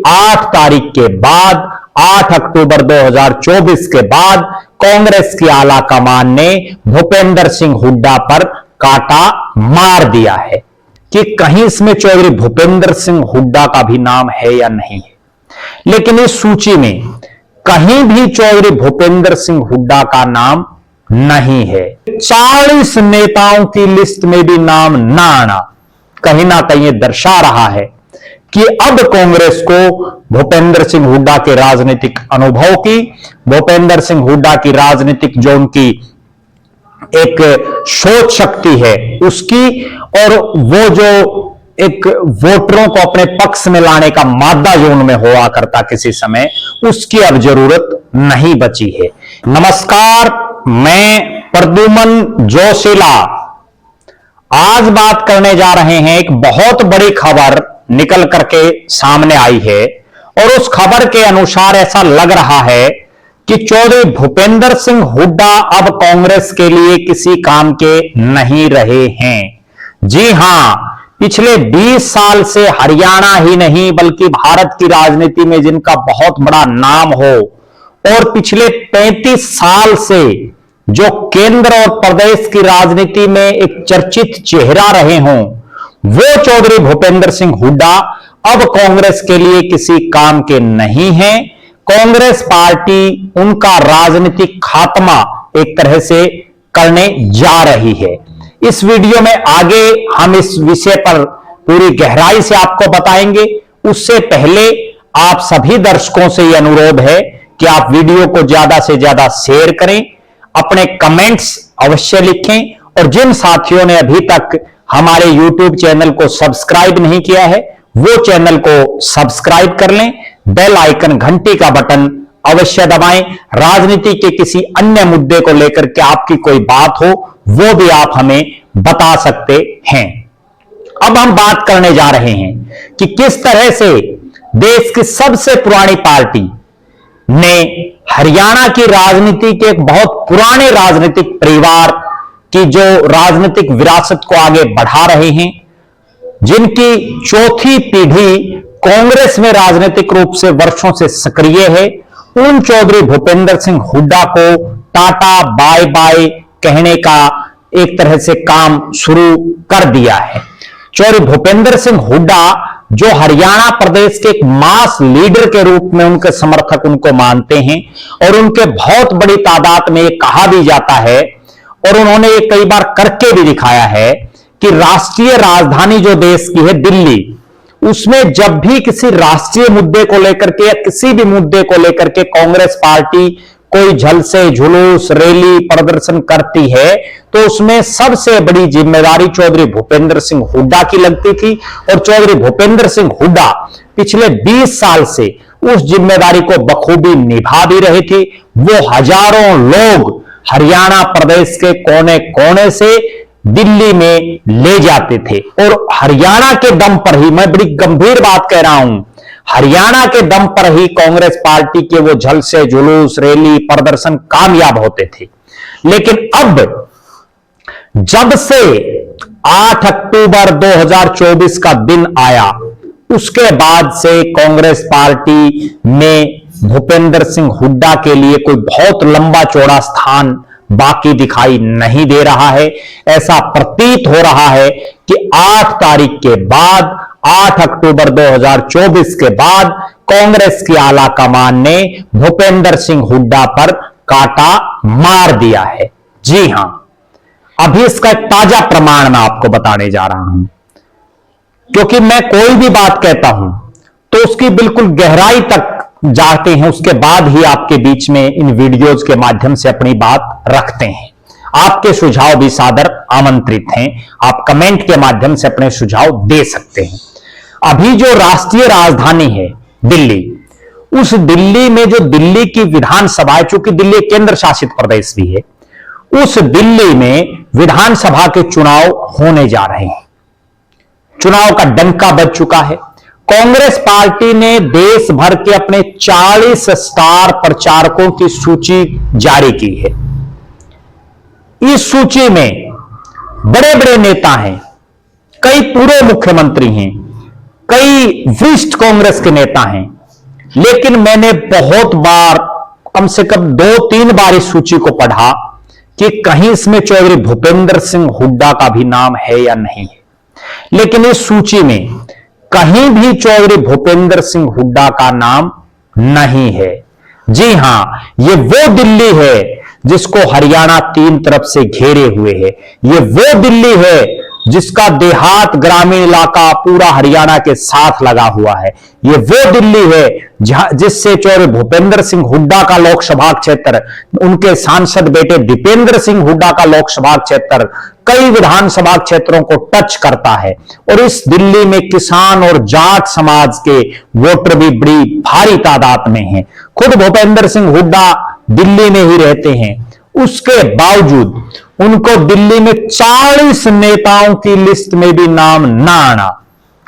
8 तारीख के बाद, 8 अक्टूबर 2024 के बाद कांग्रेस की आला कमान ने भूपेंद्र सिंह हुड्डा पर कांटा मार दिया है कि कहीं इसमें चौधरी भूपेंद्र सिंह हुड्डा का भी नाम है या नहीं है। लेकिन इस सूची में कहीं भी चौधरी भूपेंद्र सिंह हुड्डा का नाम नहीं है। 40 नेताओं की लिस्ट में भी नाम ना आना कहीं ना कहीं दर्शा रहा है कि अब कांग्रेस को भूपेंद्र सिंह हुड्डा के राजनीतिक अनुभव की, भूपेंद्र सिंह हुड्डा की राजनीतिक जो उनकी एक सोच शक्ति है उसकी, और वो जो एक वोटरों को अपने पक्ष में लाने का मादा जो उनमें हुआ करता किसी समय, उसकी अब जरूरत नहीं बची है। नमस्कार, मैं प्रद्युमन जोशीला आज बात करने जा रहे हैं। एक बहुत बड़ी खबर निकल करके सामने आई है और उस खबर के अनुसार ऐसा लग रहा है कि चौधरी भूपेंद्र सिंह हुड्डा अब कांग्रेस के लिए किसी काम के नहीं रहे हैं। जी हां, पिछले 20 साल से हरियाणा ही नहीं बल्कि भारत की राजनीति में जिनका बहुत बड़ा नाम हो और पिछले 35 साल से जो केंद्र और प्रदेश की राजनीति में एक चर्चित चेहरा रहे हों, वो चौधरी भूपेंद्र सिंह हुड्डा अब कांग्रेस के लिए किसी काम के नहीं हैं। कांग्रेस पार्टी उनका राजनीतिक खात्मा एक तरह से करने जा रही है। इस वीडियो में आगे हम इस विषय पर पूरी गहराई से आपको बताएंगे। उससे पहले आप सभी दर्शकों से यह अनुरोध है कि आप वीडियो को ज्यादा से ज्यादा शेयर करें, अपने कमेंट्स अवश्य लिखें, और जिन साथियों ने अभी तक हमारे YouTube चैनल को सब्सक्राइब नहीं किया है वो चैनल को सब्सक्राइब कर लें, बेल आइकन घंटी का बटन अवश्य दबाएं। राजनीति के किसी अन्य मुद्दे को लेकर के आपकी कोई बात हो वो भी आप हमें बता सकते हैं। अब हम बात करने जा रहे हैं कि किस तरह से देश की सबसे पुरानी पार्टी ने हरियाणा की राजनीति के एक बहुत पुराने राजनीतिक परिवार की जो राजनीतिक विरासत को आगे बढ़ा रहे हैं, जिनकी चौथी पीढ़ी कांग्रेस में राजनीतिक रूप से वर्षों से सक्रिय है, उन चौधरी भूपेंद्र सिंह हुड्डा को टाटा बाय बाय कहने का एक तरह से काम शुरू कर दिया है। चौधरी भूपेंद्र सिंह हुड्डा जो हरियाणा प्रदेश के एक मास लीडर के रूप में उनके समर्थक उनको मानते हैं और उनके बहुत बड़ी तादाद में ये कहा भी जाता है और उन्होंने ये कई बार करके भी दिखाया है कि राष्ट्रीय राजधानी जो देश की है दिल्ली, उसमें जब भी किसी राष्ट्रीय मुद्दे को लेकर के या किसी भी मुद्दे को लेकर के कांग्रेस पार्टी कोई झलसे, जुलूस, रैली, प्रदर्शन करती है तो उसमें सबसे बड़ी जिम्मेदारी चौधरी भूपेंद्र सिंह हुड्डा की लगती थी और चौधरी भूपेंद्र सिंह हुड्डा पिछले 20 साल से उस जिम्मेदारी को बखूबी निभा भी रहे थे। वो हजारों लोग हरियाणा प्रदेश के कोने कोने से दिल्ली में ले जाते थे और हरियाणा के दम पर ही, मैं बड़ी गंभीर बात कह रहा हूं, हरियाणा के दम पर ही कांग्रेस पार्टी के वो झलसे, जुलूस, रैली, प्रदर्शन कामयाब होते थे। लेकिन अब जब से 8 अक्टूबर 2024 का दिन आया, उसके बाद से कांग्रेस पार्टी में भूपेंद्र सिंह हुड्डा के लिए कोई बहुत लंबा चौड़ा स्थान बाकी दिखाई नहीं दे रहा है। ऐसा प्रतीत हो रहा है कि 8 तारीख के बाद, 8 अक्टूबर 2024 के बाद कांग्रेस की आला कमान ने भूपेंद्र सिंह हुड्डा पर कांटा मार दिया है। जी हां, अभी इसका एक ताजा प्रमाण मैं आपको बताने जा रहा हूं, क्योंकि मैं कोई भी बात कहता हूं तो उसकी बिल्कुल गहराई तक जाते हैं, उसके बाद ही आपके बीच में इन वीडियोज के माध्यम से अपनी बात रखते हैं। आपके सुझाव भी सादर आमंत्रित हैं, आप कमेंट के माध्यम से अपने सुझाव दे सकते हैं। अभी जो राष्ट्रीय राजधानी है दिल्ली, उस दिल्ली में जो दिल्ली की विधानसभा है, चूंकि दिल्ली केंद्र शासित प्रदेश भी है, उस दिल्ली में विधानसभा के चुनाव होने जा रहे हैं। चुनाव का डंका बज चुका है। कांग्रेस पार्टी ने देश भर के अपने 40 स्टार प्रचारकों की सूची जारी की है। इस सूची में बड़े बड़े नेता हैं, कई पूर्व मुख्यमंत्री हैं, कई वरिष्ठ कांग्रेस के नेता हैं लेकिन मैंने बहुत बार, कम से कम 2-3 बार इस सूची को पढ़ा कि कहीं इसमें चौधरी भूपेंद्र सिंह हुड्डा का भी नाम है या नहीं है। लेकिन इस सूची में कहीं भी चौधरी भूपेंद्र सिंह हुड्डा का नाम नहीं है। जी हां, ये वो दिल्ली है जिसको हरियाणा 3 तरफ से घेरे हुए है। ये वो दिल्ली है जिसका देहात ग्रामीण इलाका पूरा हरियाणा के साथ लगा हुआ है। ये वो दिल्ली है जिससे चौधरी भूपेंद्र सिंह हुड्डा का लोकसभा क्षेत्र, उनके सांसद बेटे दीपेंद्र सिंह हुड्डा का लोकसभा क्षेत्र कई विधानसभा क्षेत्रों को टच करता है। और इस दिल्ली में किसान और जाट समाज के वोटर भी बड़ी भारी तादाद में हैं। खुद भूपेंद्र सिंह हुड्डा दिल्ली में ही रहते हैं, उसके बावजूद उनको दिल्ली में 40 नेताओं की लिस्ट में भी नाम ना आना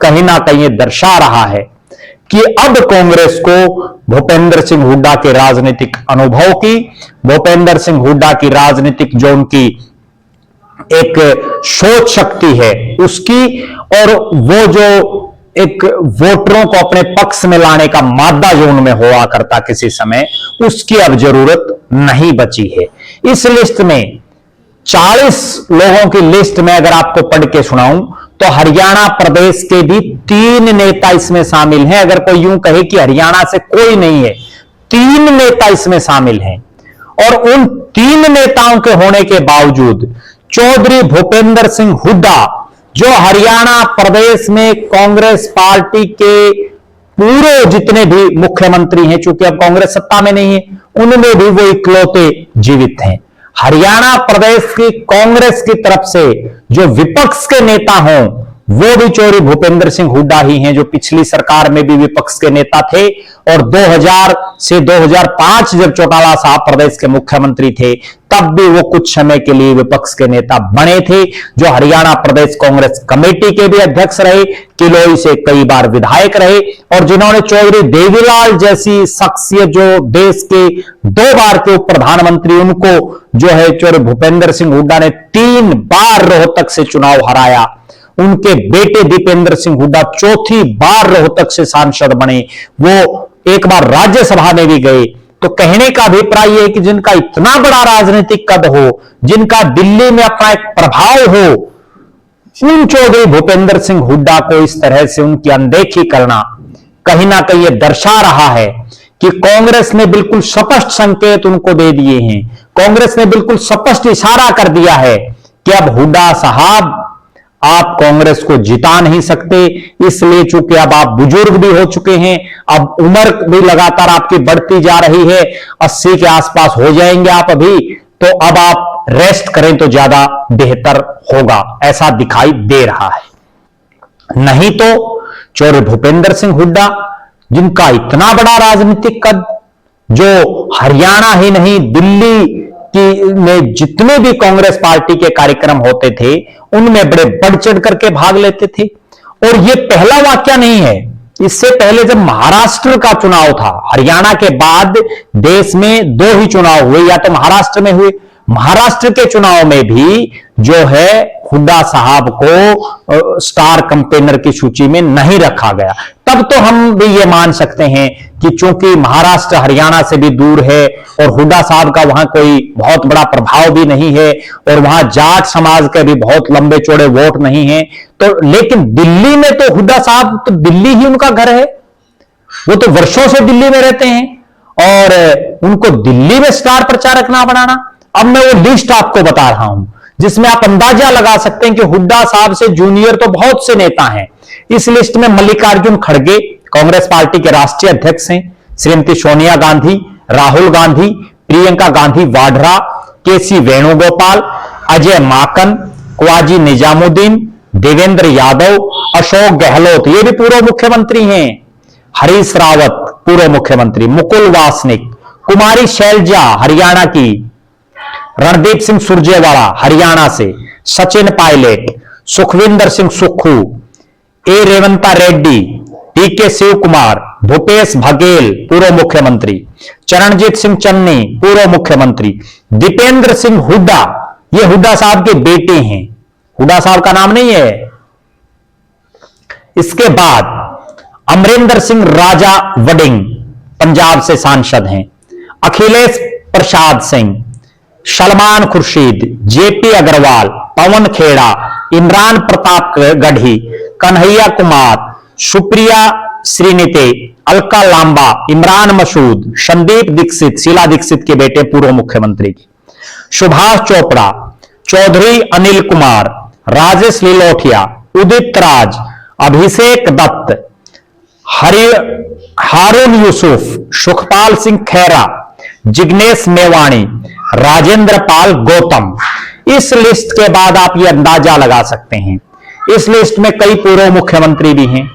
कहीं ना कहीं दर्शा रहा है कि अब कांग्रेस को भूपेंद्र सिंह हुड्डा के राजनीतिक अनुभव की, भूपेंद्र सिंह हुड्डा की राजनीतिक जो उनकी एक सोच शक्ति है उसकी, और वो जो एक वोटरों को अपने पक्ष में लाने का मादा जो उनमें हुआ करता किसी समय, उसकी अब जरूरत नहीं बची है। इस लिस्ट में 40 लोगों की लिस्ट में अगर आपको पढ़ के सुनाऊं तो हरियाणा प्रदेश के भी 3 नेता इसमें शामिल हैं। अगर कोई यूं कहे कि हरियाणा से कोई नहीं है, 3 नेता इसमें शामिल हैं। और उन 3 नेताओं के होने के बावजूद चौधरी भूपेंद्र सिंह हुड्डा, जो हरियाणा प्रदेश में कांग्रेस पार्टी के पूरे जितने भी मुख्यमंत्री हैं, चूंकि अब कांग्रेस सत्ता में नहीं है, उनमें भी वो इकलौते जीवित हैं। हरियाणा प्रदेश की कांग्रेस की तरफ से जो विपक्ष के नेता हों वो भी चौधरी भूपेंद्र सिंह हुड्डा ही हैं, जो पिछली सरकार में भी विपक्ष के नेता थे। और 2000 से 2005 जब चौटाला साहब प्रदेश के मुख्यमंत्री थे तब भी वो कुछ समय के लिए विपक्ष के नेता बने थे, जो हरियाणा प्रदेश कांग्रेस कमेटी के भी अध्यक्ष रहे, किलोई से कई बार विधायक रहे, और जिन्होंने चौधरी देवीलाल जैसी शख्सियत जो देश के 2 बार के उप प्रधानमंत्री, उनको जो है चौधरी भूपेंद्र सिंह हुड्डा ने 3 बार रोहतक से चुनाव हराया। उनके बेटे दीपेंद्र सिंह हुड्डा 4थी बार रोहतक से सांसद बने, वो एक बार राज्यसभा में भी गए। तो कहने का अभिप्राय है कि जिनका इतना बड़ा राजनीतिक कद हो, जिनका दिल्ली में अपना एक प्रभाव हो, उन चौधरी भूपेंद्र सिंह हुड्डा को इस तरह से उनकी अनदेखी करना कहीं ना कहीं यह दर्शा रहा है कि कांग्रेस ने बिल्कुल स्पष्ट संकेत उनको दे दिए हैं। कांग्रेस ने बिल्कुल स्पष्ट इशारा कर दिया है कि अब हुड्डा साहब आप कांग्रेस को जिता नहीं सकते, इसलिए चूंकि अब आप बुजुर्ग भी हो चुके हैं, अब उम्र भी लगातार आपकी बढ़ती जा रही है, 80 के आसपास हो जाएंगे आप अभी, तो अब आप रेस्ट करें तो ज्यादा बेहतर होगा, ऐसा दिखाई दे रहा है। नहीं तो चौधरी भूपेंद्र सिंह हुड्डा, जिनका इतना बड़ा राजनीतिक कद, जो हरियाणा ही नहीं दिल्ली में जितने भी कांग्रेस पार्टी के कार्यक्रम होते थे उनमें बड़े बढ़ चढ़ करके भाग लेते थे। और यह पहला वाकया नहीं है, इससे पहले जब महाराष्ट्र का चुनाव था, हरियाणा के बाद देश में 2 ही चुनाव हुए, या तो महाराष्ट्र में हुए, महाराष्ट्र के चुनाव में भी जो है हुड्डा साहब को स्टार कैंपेनर की सूची में नहीं रखा गया। तब तो हम भी ये मान सकते हैं कि चूंकि महाराष्ट्र हरियाणा से भी दूर है और हुड्डा साहब का वहां कोई बहुत बड़ा प्रभाव भी नहीं है, और वहां जाट समाज के भी बहुत लंबे चौड़े वोट नहीं है, तो लेकिन दिल्ली में तो हुड्डा साहब, तो दिल्ली ही उनका घर है, वो तो वर्षों से दिल्ली में रहते हैं, और उनको दिल्ली में स्टार प्रचारक ना बनाना। अब मैं वो लिस्ट आपको बता रहा हूं जिसमें आप अंदाजा लगा सकते हैं कि हुड्डा साहब से जूनियर तो बहुत से नेता हैं। इस लिस्ट में मल्लिकार्जुन खड़गे कांग्रेस पार्टी के राष्ट्रीय अध्यक्ष हैं, श्रीमती सोनिया गांधी, राहुल गांधी, प्रियंका गांधी वाड्रा, केसी वेणुगोपाल, अजय माकन, क्वाजी निजामुद्दीन, देवेंद्र यादव, अशोक गहलोत, ये भी पूर्व मुख्यमंत्री हैं, हरीश रावत पूर्व मुख्यमंत्री, मुकुल वासनिक, कुमारी शैलजा हरियाणा की, रणदीप सिंह सुरजेवाला हरियाणा से, सचिन पायलट, सुखविंदर सिंह सुक्खू, ए रेवंता रेड्डी, टीके शिव कुमार, भूपेश बघेल पूर्व मुख्यमंत्री, चरणजीत सिंह चन्नी पूर्व मुख्यमंत्री, दीपेंद्र सिंह हुड्डा, ये हुड्डा साहब के बेटे हैं, हुड्डा साहब का नाम नहीं है। इसके बाद अमरिंदर सिंह राजा वडिंग, पंजाब से सांसद हैं। अखिलेश प्रसाद सिंह, सलमान खुर्शीद, जेपी अग्रवाल, पवन खेड़ा, इमरान प्रताप गढ़ी, कन्हैया कुमार, सुप्रिया श्रीनिते, अलका लांबा, इमरान मसूद, संदीप दीक्षित, शीला दीक्षित के बेटे पूर्व मुख्यमंत्री की, सुभाष चोपड़ा, चौधरी अनिल कुमार, राजेश लिलोठिया, उदित राज, अभिषेक दत्त, हारून यूसुफ, सुखपाल सिंह खैरा, जिग्नेश मेवाणी, राजेंद्र पाल गौतम। इस लिस्ट के बाद आप ये अंदाजा लगा सकते हैं, इस लिस्ट में कई पूर्व मुख्यमंत्री भी हैं।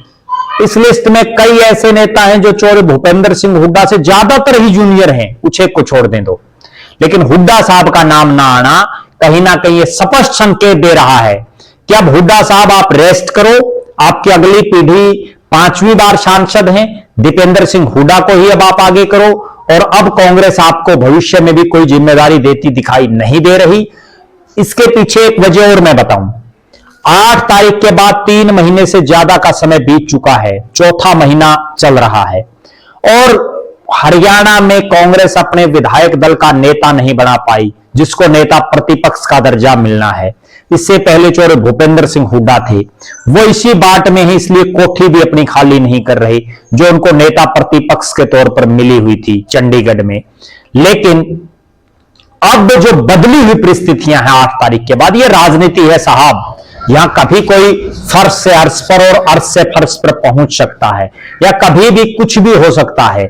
इस लिस्ट में कई ऐसे नेता हैं जो चौधरी भूपेंद्र सिंह हुड्डा से ज्यादातर ही जूनियर हैं, कुछ एक को छोड़ दें तो। लेकिन हुड्डा साहब का नाम ना आना कहीं ना कहीं ये स्पष्ट संकेत दे रहा है कि अब हुड्डा साहब आप रेस्ट करो, आपकी अगली पीढ़ी 5वीं बार सांसद हैं, दीपेंद्र सिंह हुड्डा को ही अब आप आगे करो। और अब कांग्रेस आपको भविष्य में भी कोई जिम्मेदारी देती दिखाई नहीं दे रही। इसके पीछे एक वजह और मैं बताऊं, 8 तारीख के बाद 3 महीने से ज्यादा का समय बीत चुका है, चौथा महीना चल रहा है और हरियाणा में कांग्रेस अपने विधायक दल का नेता नहीं बना पाई, जिसको नेता प्रतिपक्ष का दर्जा मिलना है। इससे पहले चौधरी भूपेंद्र सिंह हुड्डा थे, वो इसी बाट में है, इसलिए कोठी भी अपनी खाली नहीं कर रहे जो उनको नेता प्रतिपक्ष के तौर पर मिली हुई थी चंडीगढ़ में। लेकिन अब जो बदली हुई परिस्थितियां हैं 8 तारीख के बाद, ये राजनीति है साहब। यहां कभी कोई फर्श से अर्श पर और अर्श से फर्श पर पहुंच सकता है, या कभी भी कुछ भी हो सकता है।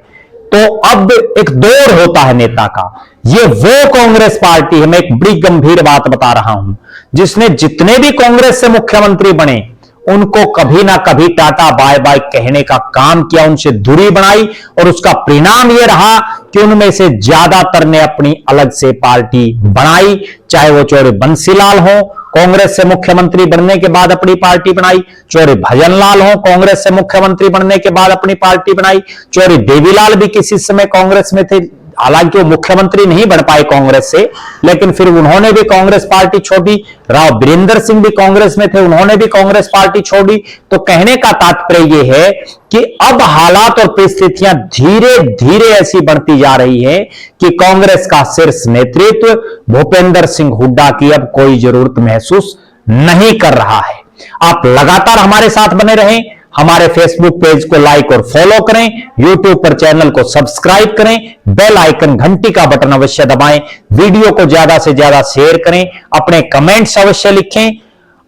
तो अब एक दौर होता है नेता का। ये वो कांग्रेस पार्टी है, मैं एक बड़ी गंभीर बात बता रहा हूं, जिसने जितने भी कांग्रेस से मुख्यमंत्री बने उनको कभी ना कभी टाटा बाय बाय कहने का काम किया, उनसे दूरी बनाई, और उसका परिणाम यह रहा कि उनमें से ज्यादातर ने अपनी अलग से पार्टी बनाई। चाहे वो चौधरी बंसीलाल हो, कांग्रेस से मुख्यमंत्री बनने के बाद अपनी पार्टी बनाई, चौधरी भजनलाल हो, कांग्रेस से मुख्यमंत्री बनने के बाद अपनी पार्टी बनाई, चौधरी देवीलाल भी किसी समय कांग्रेस में थे, हालांकि वो मुख्यमंत्री नहीं बन पाए कांग्रेस से, लेकिन फिर उन्होंने भी कांग्रेस पार्टी छोड़ी। राव वीरेंद्र सिंह भी कांग्रेस में थे, उन्होंने भी कांग्रेस पार्टी छोड़ी। तो कहने का तात्पर्य यह है कि अब हालात और परिस्थितियां धीरे धीरे ऐसी बढ़ती जा रही है कि कांग्रेस का शीर्ष नेतृत्व भूपेंद्र सिंह हुड्डा की अब कोई जरूरत महसूस नहीं कर रहा है। आप लगातार हमारे साथ बने रहें, हमारे फेसबुक पेज को लाइक और फॉलो करें, यूट्यूब पर चैनल को सब्सक्राइब करें, बेल आइकन घंटी का बटन अवश्य दबाएं, वीडियो को ज्यादा से ज्यादा शेयर करें, अपने कमेंट्स अवश्य लिखें।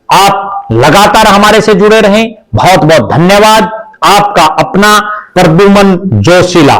आप लगातार हमारे से जुड़े रहें। बहुत बहुत धन्यवाद। आपका अपना प्रद्युमन जोशीला।